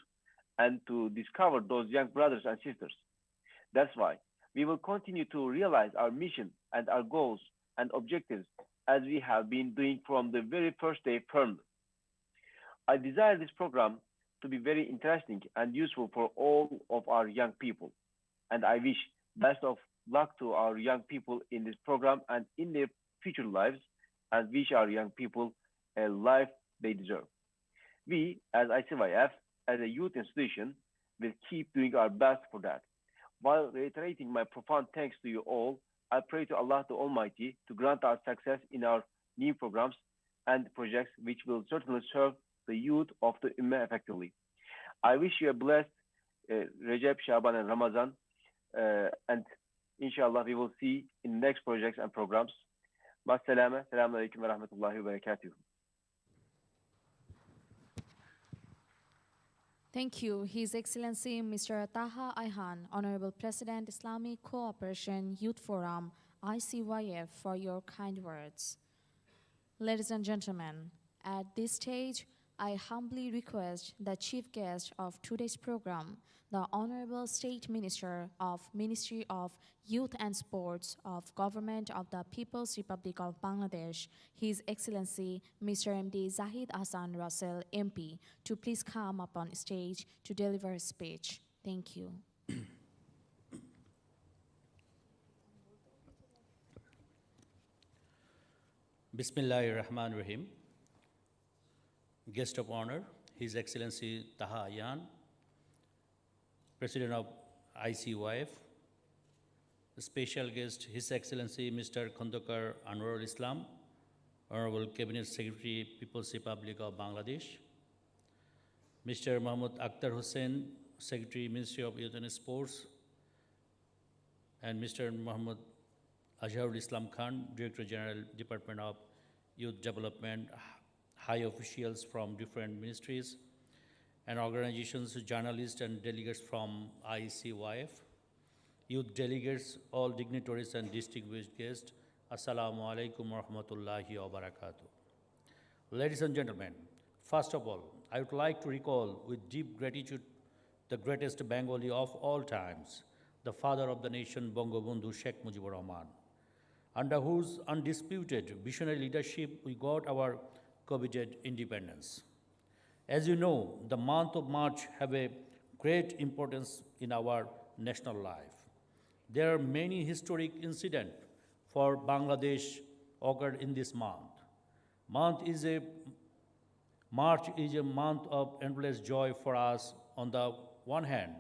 S6: and to discover those young brothers and sisters. That's why we will continue to realize our mission and our goals and objectives as we have been doing from the very first day firmly. I desire this program to be very interesting and useful for all of our young people. And I wish best of luck to our young people in this program and in their future lives, and wish our young people a life they deserve. We, as ICYF, as a youth institution, will keep doing our best for that. While reiterating my profound thanks to you all, I pray to Allah the Almighty to grant our success in our new programs and projects which will certainly serve the youth of the Ummah effectively. I wish you a blessed Recep, Shaban, and Ramazan, and inshallah we will see in next projects and programs. Ma'as-salama. Selamun alaikum wa rahmatullahi wa barakatuh.
S1: Thank you, His Excellency Mr. Taha Ayhan, Honorable President, Islamic Cooperation Youth Forum, ICYF, for your kind words. Ladies and gentlemen, at this stage, I humbly request the chief guest of today's program, the Honorable State Minister of Ministry of Youth and Sports of Government of the People's Republic of Bangladesh, His Excellency Mr. MD Zahid Hassan Russell, MP, to please come up on stage to deliver a speech. Thank you.
S7: Bismillahirrahmanirrahim. Guest of honor, His Excellency Taha Ayhan, President of ICYF, special guest, His Excellency Mr. Khandakar Anwarul Islam, Honorable Cabinet Secretary, People's Republic of Bangladesh, Mr. Muhammad Akhtar Hussain, Secretary, Ministry of Youth and Sports, and Mr. Muhammad Azharul Islam Khan, Director General, Department of Youth Development, high officials from different ministries and organizations, journalists and delegates from ICYF, youth delegates, all dignitaries and distinguished guests, Assalamu alaikum wa rahmatullahi wa barakatuh. Ladies and gentlemen, first of all, I would like to recall with deep gratitude the greatest Bengali of all times, the father of the nation, Bangabandhu Sheikh Mujibur Rahman, under whose undisputed visionary leadership we got our coveted independence. As you know, the month of March have a great importance in our national life. There are many historic incidents for Bangladesh occurred in this month. March is a month of endless joy for us on the one hand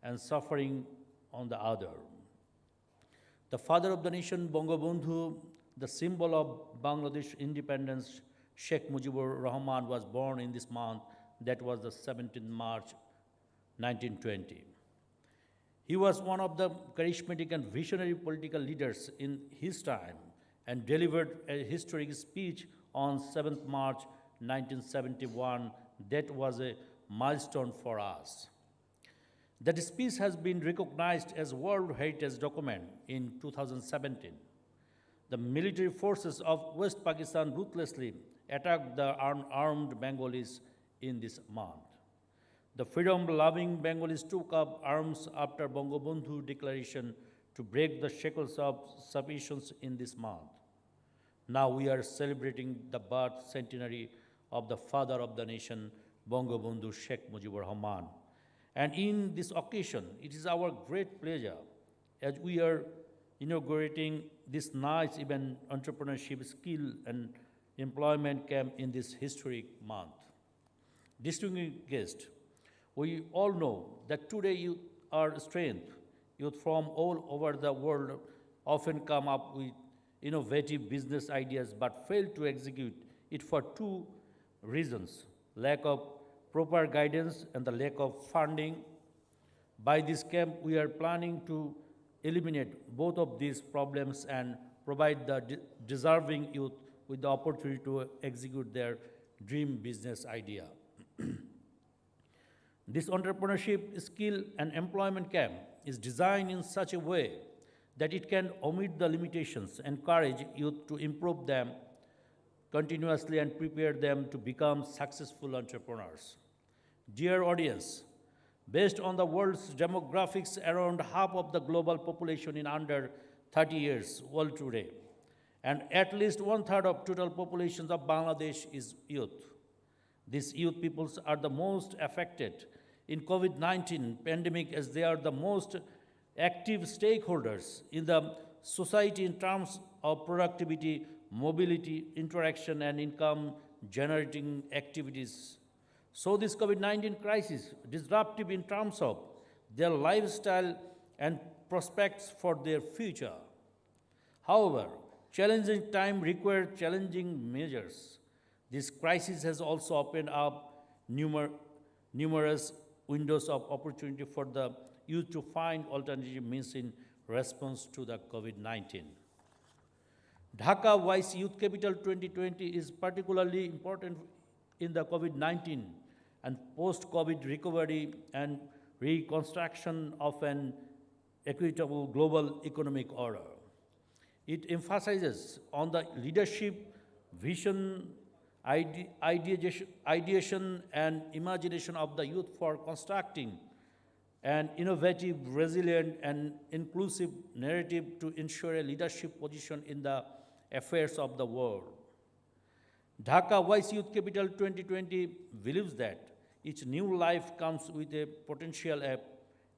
S7: and suffering on the other. The father of the nation, Bangabandhu, the symbol of Bangladesh independence, Sheikh Mujibur Rahman, was born in this month, that was the 17th March 1920. He was one of the charismatic and visionary political leaders in his time and delivered a historic speech on 7th March 1971 that was a milestone for us. That speech has been recognized as World Heritage Document in 2017. the military forces of West Pakistan ruthlessly attacked the armed Bengalis in this month. The freedom-loving Bengalis took up arms after Bangabandhu declaration to break the shackles of submissions in this month. Now we are celebrating the birth centenary of the father of the nation, Bangabandhu Sheikh Mujibur Rahman. And in this occasion, it is our great pleasure as we are inaugurating this nice event, entrepreneurship, skill, and employment camp in this historic month. Distinguished guests, we all know that today youth are strength. Youth from all over the world often come up with innovative business ideas but fail to execute it for two reasons: lack of proper guidance and the lack of funding. By this camp, we are planning to eliminate both of these problems and provide the deserving youth with the opportunity to execute their dream business idea. This entrepreneurship, skill, and employment camp is designed in such a way that it can omit the limitations, encourage youth to improve them continuously, and prepare them to become successful entrepreneurs. Dear audience, based on the world's demographics, around half of the global population in under 30 years old today, and at least 1/3 of total populations of Bangladesh is youth. These youth peoples are the most affected in COVID-19 pandemic as they are the most active stakeholders in the society in terms of productivity, mobility, interaction, and income generating activities. So this COVID-19 crisis, disruptive in terms of their lifestyle and prospects for their future. However, challenging time required challenging measures. This crisis has also opened up numerous windows of opportunity for the youth to find alternative means in response to the COVID-19. Dhaka-OIC Youth Capital 2020 is particularly important in the COVID-19 and post-COVID recovery and reconstruction of an equitable global economic order. It emphasizes on the leadership, vision, ideation, and imagination of the youth for constructing an innovative, resilient, and inclusive narrative to ensure a leadership position in the affairs of the world. Dhaka-OIC Youth Capital 2020 believes that each new life comes with a potential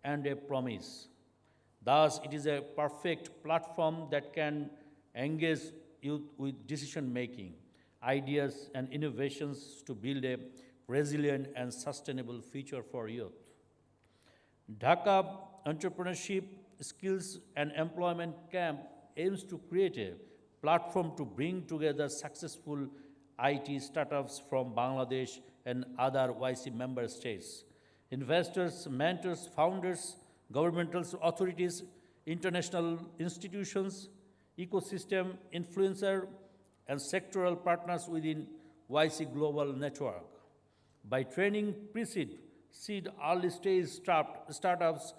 S7: and a promise. Thus, it is a perfect platform that can engage youth with decision-making, ideas, and innovations to build a resilient and sustainable future for youth. Dhaka Entrepreneurship, Skills, and Employment Camp aims to create a platform to bring together successful IT startups from Bangladesh and other OIC member states, investors, mentors, founders, governmental authorities, international institutions, ecosystem, influencer, and sectoral partners within OIC Global Network. By training pre-seed, seed, early-stage startups,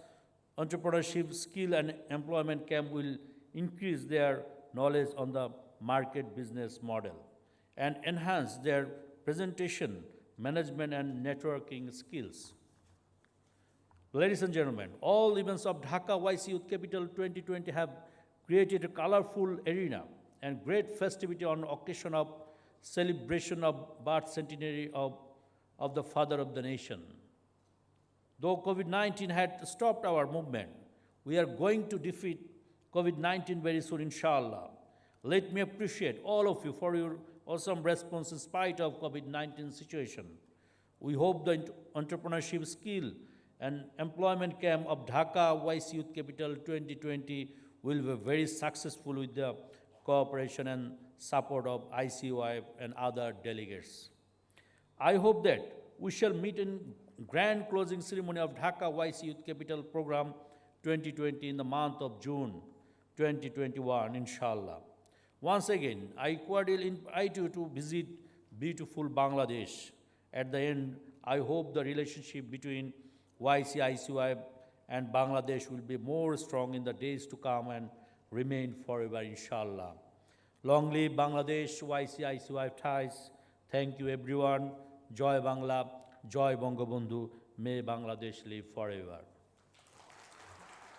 S7: entrepreneurship, skill, and employment camp will increase their knowledge on the market business model and enhance their presentation, management, and networking skills. Ladies and gentlemen, all events of Dhaka-OIC Youth Capital 2020 have created a colorful arena and great festivity on occasion of celebration of birth centenary of the father of the nation. Though COVID-19 had stopped our movement, we are going to defeat COVID-19 very soon, inshallah. Let me appreciate all of you for your awesome response in spite of COVID-19 situation. We hope the entrepreneurship skill and employment camp of Dhaka-OIC Youth Capital 2020 will be very successful with the cooperation and support of ICOI and other delegates. I hope that we shall meet in grand closing ceremony of Dhaka-OIC Youth Capital Program 2020 in the month of June 2021, inshallah. Once again, I cordially invite you to visit beautiful Bangladesh. At the end, I hope the relationship between OIC, ICOI, and Bangladesh will be more strong in the days to come and remain forever, inshallah. Long live Bangladesh, YCICY ties. Thank you everyone. Joy Bangla, Joy Bangabandhu. May Bangladesh live forever.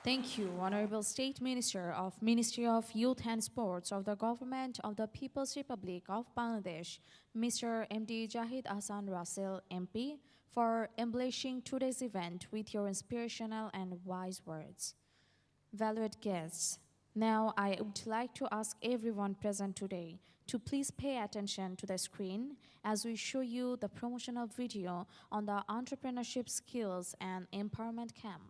S1: Thank you, Honorable State Minister of Ministry of Youth and Sports of the Government of the People's Republic of Bangladesh, Mr. M.D. Jahid Ahsan Russell, MP, for embellishing today's event with your inspirational and wise words. Valued guests, now I would like to ask everyone present today to please pay attention to the screen as we show you the promotional video on the Entrepreneurship Skills and Empowerment Camp.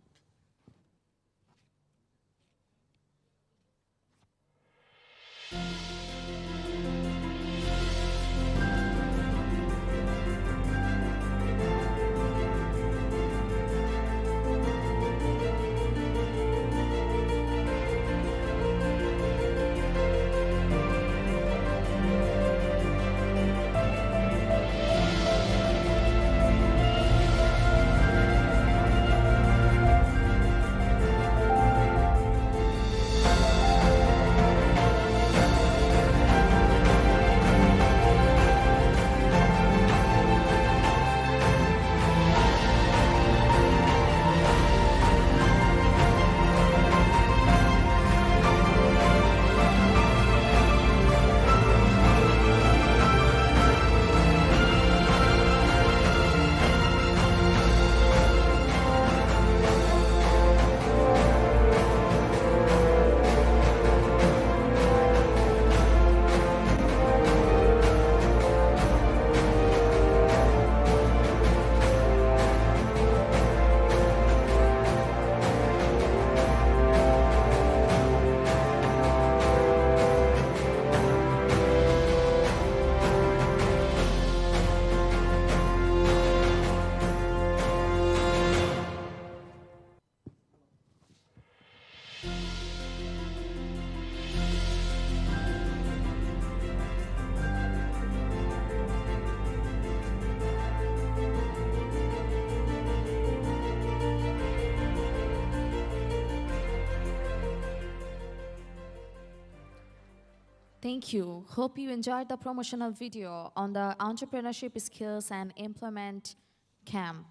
S1: Thank you. Hope you enjoyed the promotional video on the Entrepreneurship Skills and Employment Camp.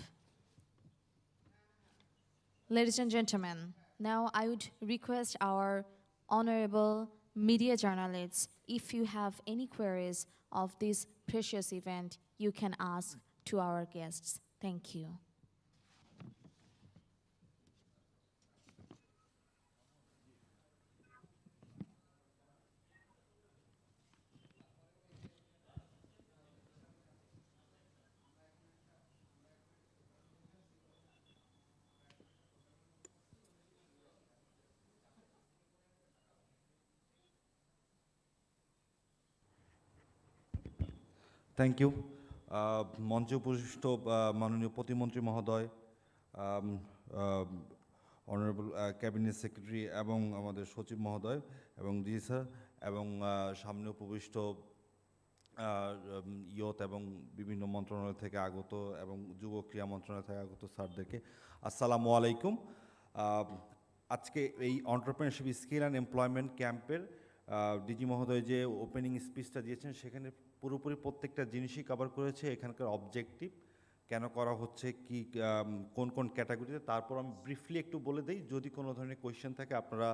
S1: Ladies and gentlemen, now I would request our honorable media journalists, if you have any queries of this precious event, you can ask to our guests. Thank you.
S8: Thank you মঞ্চে উপবিষ্ট মাননীয় প্রতিমন্ত্রী মহোদয়, honourable cabinet secretary এবং আমাদের সচিব মহোদয় এবং ডিজি স্যার এবং সামনে উপবিষ্ট ইয়ত এবং বিভিন্ন মন্ত্রণালয় থেকে আগত এবং যুব ক্রীড়া মন্ত্রণালয় থেকে আগত স্যারদেরকে আসসালামু আলাইকুম। আজকে এই এন্টারপ্রেনারশিপ স্কিল অ্যান্ড এমপ্লয়মেন্ট ক্যাম্পের ডিজি মহোদয় যে ওপেনিং স্পিচটা দিয়েছেন সেখানে পুরোপুরি প্রত্যেকটা জিনিসই কভার করেছে, এখানকার অবজেক্টিভ কেন করা হচ্ছে, কি কোন কোন ক্যাটাগরিতে। তারপর আমি ব্রিফলি একটু বলে দিই, যদি কোনো ধরনের কোয়েশ্চেন থাকে আপনারা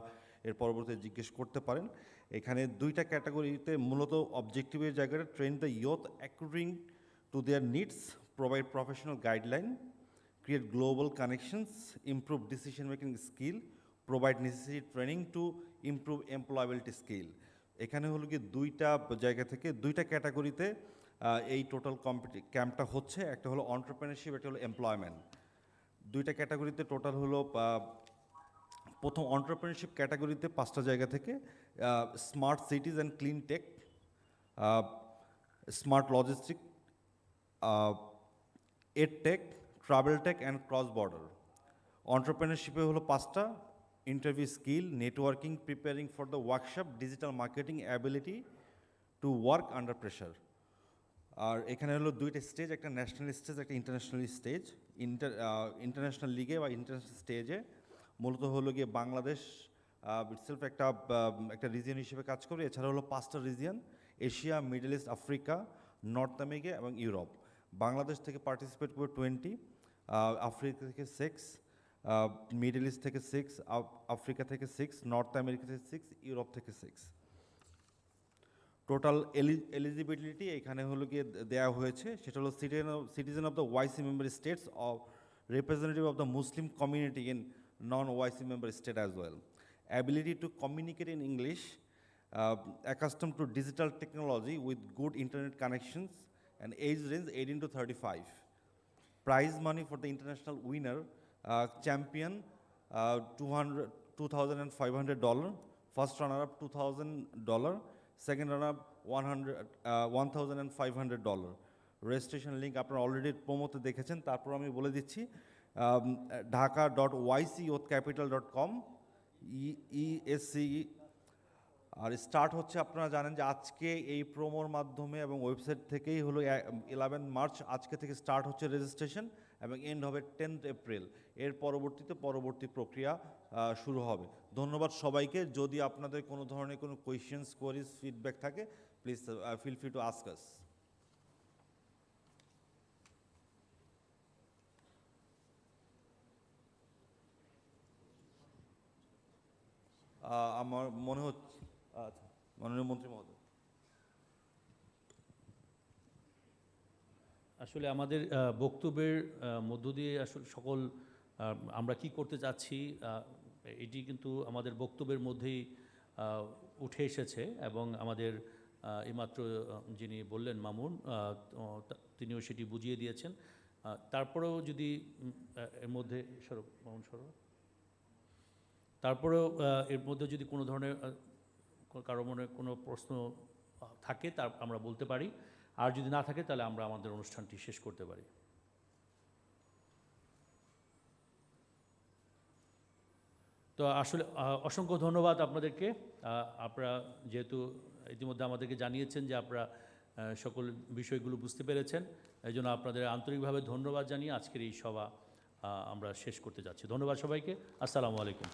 S8: এর পরবর্তীতে জিজ্ঞেস করতে পারেন। এখানে দুইটা ক্যাটাগরিতে মূলত অবজেক্টিভের জায়গাটা train the youth according to their needs, provide professional guideline, create global connections, improve decision making skill, provide necessary training to improve employability skill. এখানে হলো কি দুইটা জায়গা থেকে দুইটা ক্যাটাগরিতে এই টোটাল ক্যাম্পটা হচ্ছে। একটা হলো এন্টারপ্রেনারশিপ, একটা হলো এমপ্লয়মেন্ট। দুইটা ক্যাটাগরিতে টোটাল হলো প্রথম এন্টারপ্রেনারশিপ ক্যাটাগরিতে 5টা জায়গা থেকে smart cities and clean tech, smart logistic, ed tech, travel tech and cross border. এন্টারপ্রেনারশিপে হলো 5টা: interview skill, networking, preparing for the workshop, digital marketing, ability to work under pressure. আর এখানে হলো দুইটা স্টেজ, একটা ন্যাশনাল স্টেজ, একটা international stage. International লিগে বা ইন্টারন্যাশনাল স্টেজে মূলত হলো গিয়ে বাংলাদেশ ইটসেলফ একটা রিজিয়ন হিসেবে কাজ করবে। এছাড়া হলো 5টা region: Asia, middle east, Africa, north America এবং ইউরোপ। বাংলাদেশ থেকে পার্টিসিপেট করবে 20, আফ্রিকা থেকে 6, মিডল ইস্ট থেকে 6, আফ্রিকা থেকে 6, নর্থ আমেরিকা থেকে 6, ইউরোপ থেকে 6। টোটাল এলিজিবিলিটি এখানে হলো গিয়ে দেওয়া হয়েছে, সেটা হলো citizen of the Owaisi member states, of representative of the Muslim community in non-OIC member state as well. Ability to communicate in English, accustomed to digital technology with good internet connections, and age range 18 to 35. Prize money for the international winner, champion $2,500, first runner-up $2,000, second runner-up $1,500. Registration link আপনারা already প্রোমোতে দেখেছেন, তারপর আমি বলে দিচ্ছি dhaka.oicyouthcapital.com, ESCE। আর start হচ্ছে, আপনারা জানেন যে আজকে এই প্রোমোর মাধ্যমে এবং ওয়েবসাইট থেকেই হলো 11 মার্চ আজকে থেকে স্টার্ট হচ্ছে রেজিস্ট্রেশন, এবং এন্ড হবে 10 এপ্রিল। এর পরবর্তী প্রক্রিয়া শুরু হবে। ধন্যবাদ সবাইকে। যদি আপনাদের কোনো ধরনের কোনো কোয়েশ্চেন্স, কোয়ারিজ, ফিডব্যাক থাকে, please feel free to ask us. আমার মনে হচ্ছে, আচ্ছা, মাননীয় মন্ত্রী মহোদয়।
S7: আসলে আমাদের বক্তব্যের মধ্য দিয়ে আসলে সকল আমরা কি করতে চাচ্ছি এটি কিন্তু আমাদের বক্তব্যের মধ্যেই উঠে এসেছে, এবং আমাদের এইমাত্র যিনি বললেন মামুন, তিনিও সেটি বুঝিয়ে দিয়েছেন। তারপরেও যদি এর মধ্যে তারপরেও এর মধ্যে যদি কোনো ধরনের কারো মনে কোনো প্রশ্ন থাকে তা আমরা বলতে পারি, আর যদি না থাকে তাহলে আমরা আমাদের অনুষ্ঠানটি শেষ করতে পারি। তো আসলে অসংখ্য ধন্যবাদ আপনাদেরকে। আপনারা যেহেতু ইতিমধ্যে আমাদেরকে জানিয়েছেন যে আপনারা সকল বিষয়গুলো বুঝতে পেরেছেন, এই জন্য আপনাদের আন্তরিকভাবে ধন্যবাদ জানিয়ে আজকের এই সভা আমরা শেষ করতে যাচ্ছি। ধন্যবাদ সবাইকে। আসসালামু আলাইকুম।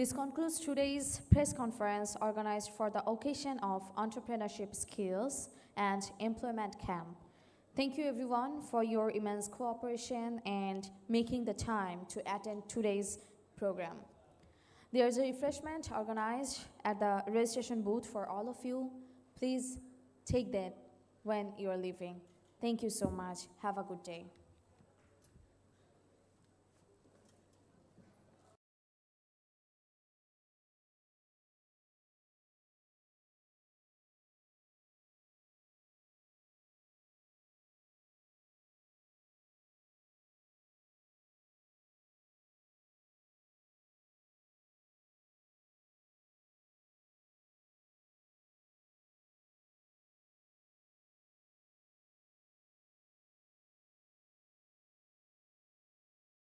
S1: This concludes today's press conference organized for the occasion of Entrepreneurship Skills and Employment Camp. Thank you everyone for your immense cooperation and making the time to attend today's program. There is a refreshment organized at the registration booth for all of you. Please take that when you are leaving. Thank you so much. Have a good day.